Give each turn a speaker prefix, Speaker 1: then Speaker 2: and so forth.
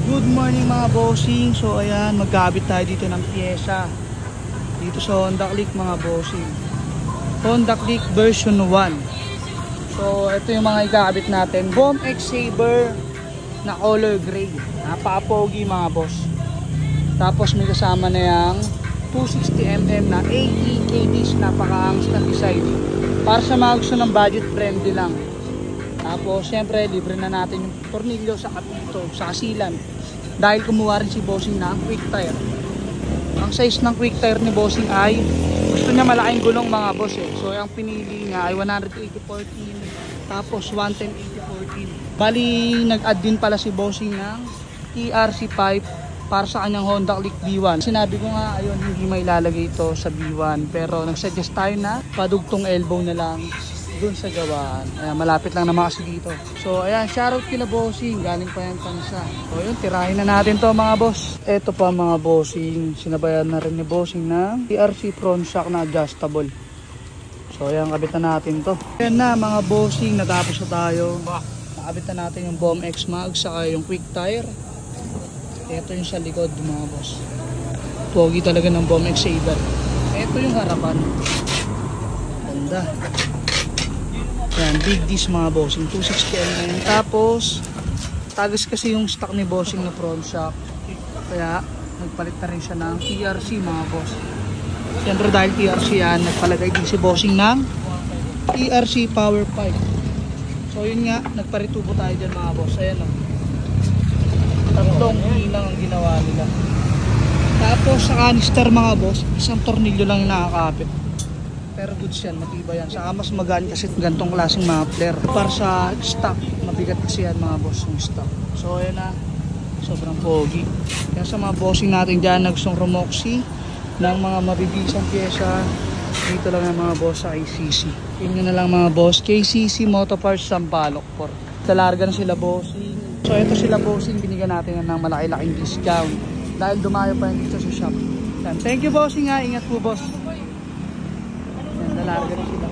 Speaker 1: Good morning mga bossing. So ayan, magkabit tayo dito ng pyesa dito sa Honda Click mga bossing. Honda Click version 1. So ito yung mga ikakabit natin. Bomb X Saber na color gray. Napaka-pogi mga boss. Tapos may kasama na yung 260mm na 80 kgs. Napaka-angs na design. Para sa mga gusto ng budget friendly lang. Tapos syempre libre na natin yung tornilyo sa kapito, sa kasilan. Dahil kumuha rin si bossing ng quick tire. Ang size ng quick tire ni bossing ay gusto niya malaking gulong mga boss eh. So yung pinili niya ay 180/14 tapos 110/80/14. Bali nag-add din pala si bossing ng TRC pipe para sa kanyang Honda Click B1. Sinabi ko nga ayun hindi may lalagay ito sa B1 pero nag-suggest tayo na padugtong elbow na lang dun sa gawaan. Ayan, malapit lang naman kasi dito. So ayan, shoutout kina bossing, galing pa yan kansa. So yun, tirahin na natin to mga boss. Eto pa mga bossing, sinabayan na rin ni bossing ng TRC front shock na adjustable. So ayan, kabit na natin to. Ayan na mga bossing, natapos na tayo. Nakabit na natin yung Bomb X mag saka yung quick tire. Eto yung sa likod mga boss. Pogi talaga ng Bomb X Saber. Eto yung harapan. Ganda. Yan, big disc mga bossing, 260mm. Tapos, tagas kasi yung stock ni bossing na front shock. Kaya, nagpalit na rin siya ng TRC mga boss. Siyempre dahil TRC yan, nagpalagay din si bossing ng TRC power pipe. So yun nga, nagparitubo tayo dyan mga boss. Ayan o. Tatlong hilang ang ginawa nila. Tapos sa canister mga boss, isang tornilyo lang yung nakakapit. Pero goods yan, matibay yan. Saka mas magaan kasi gantong klaseng muffler. Para sa stock, mabigat kasi yan mga boss yung stock. So ayan na, sobrang pogi. Kaya sa mga bossing natin dyan, nagsong Romoxy ng mga mabibilisang pyesa. Dito lang yung mga boss sa KCC. Tingnan na lang mga boss, KCC Motoparts Sampaloc Port. Sa larga na sila bossing. So ito sila bossing, binigyan natin ng malaki-laking discount. Dahil dumayo pa yan dito sa shop. Thank you bossing ha, ingat po boss. Larga na sila.